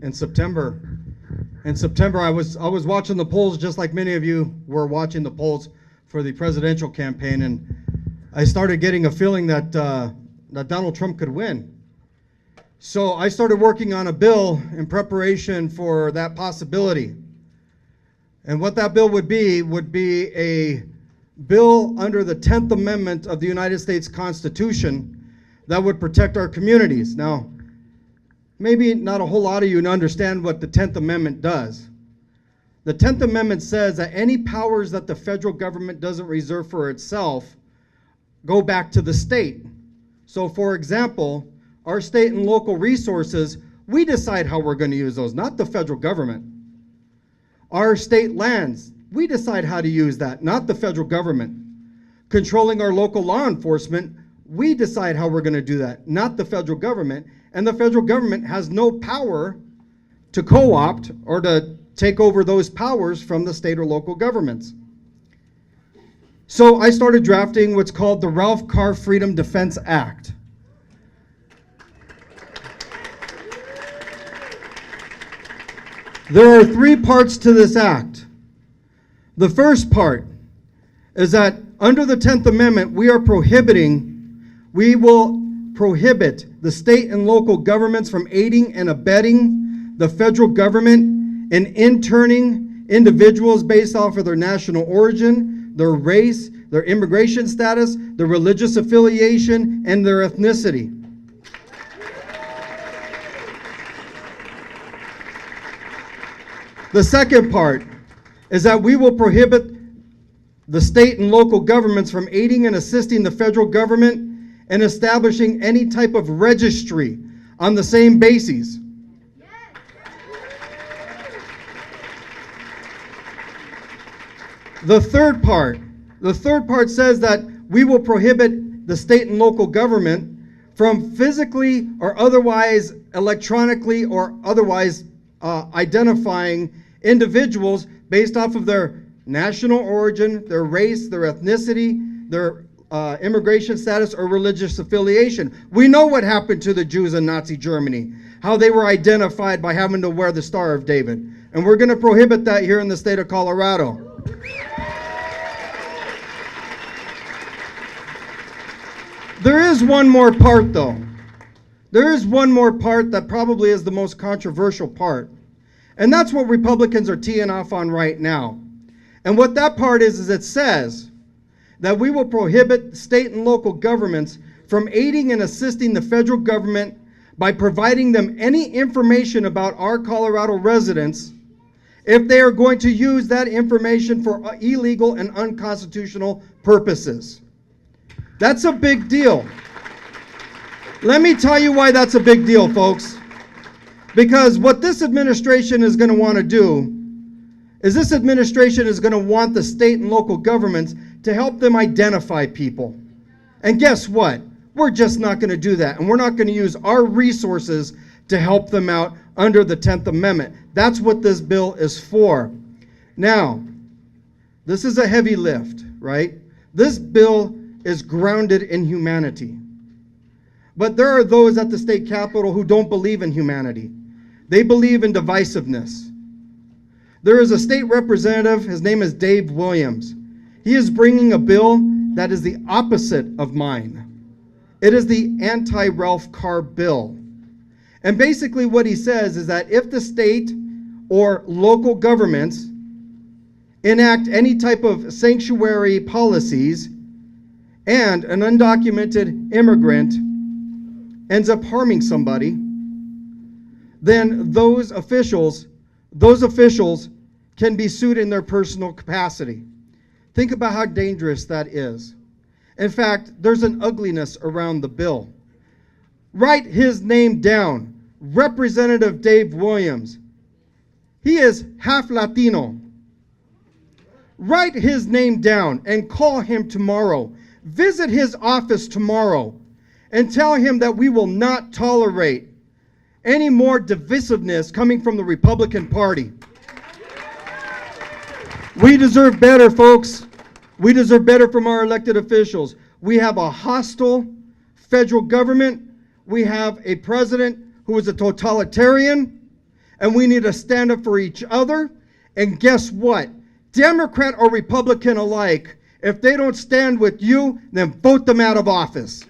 In September. In September, I was watching the polls just like many of you were watching the polls for the presidential campaign, and I started getting a feeling that Donald Trump could win. So I started working on a bill in preparation for that possibility. And what that bill would be a bill under the 10th Amendment of the United States Constitution that would protect our communities. Now, maybe not a whole lot of you understand what the 10th Amendment does. The 10th Amendment says that any powers that the federal government doesn't reserve for itself go back to the state. So for example, our state and local resources, we decide how we're going to use those, not the federal government. Our state lands, we decide how to use that, not the federal government. Controlling our local law enforcement, we decide how we're going to do that, not the federal government. And the federal government has no power to co-opt or to take over those powers from the state or local governments. So I started drafting what's called the Ralph Carr Freedom Defense Act. There are three parts to this act. The first part is that under the 10th Amendment, we will prohibit the state and local governments from aiding and abetting the federal government in interning individuals based off of their national origin, their race, their immigration status, their religious affiliation, and their ethnicity. The second part is that we will prohibit the state and local governments from aiding and assisting the federal government and establishing any type of registry on the same basis. The third part says that we will prohibit the state and local government from physically or otherwise electronically or otherwise identifying individuals based off of their national origin, their race, their ethnicity, their immigration status, or religious affiliation. We know what happened to the Jews in Nazi Germany, how they were identified by having to wear the Star of David. And we're going to prohibit that here in the state of Colorado. There is one more part, though. There is one more part that probably is the most controversial part. And that's what Republicans are teeing off on right now. And what that part is it says that we will prohibit state and local governments from aiding and assisting the federal government by providing them any information about our Colorado residents if they are going to use that information for illegal and unconstitutional purposes. That's a big deal. Let me tell you why that's a big deal, folks. Because what this administration is going to want to do is this administration is going to want the state and local governments to help them identify people. And guess what? We're just not going to do that. And we're not going to use our resources to help them out under the 10th Amendment. That's what this bill is for. Now, this is a heavy lift, right? This bill is grounded in humanity. But there are those at the state capitol who don't believe in humanity. They believe in divisiveness. There is a state representative, his name is Dave Williams. He is bringing a bill that is the opposite of mine. It is the anti-Ralph Carr bill. And basically what he says is that if the state or local governments enact any type of sanctuary policies and an undocumented immigrant ends up harming somebody, then those officials can be sued in their personal capacity. Think about how dangerous that is. In fact, there's an ugliness around the bill. Write his name down, Representative Dave Williams. He is half Latino. Write his name down and call him tomorrow. Visit his office tomorrow and tell him that we will not tolerate any more divisiveness coming from the Republican Party. We deserve better, folks. We deserve better from our elected officials. We have a hostile federal government. We have a president who is a totalitarian. and we need to stand up for each other. And guess what? Democrat or Republican alike, if they don't stand with you, then vote them out of office.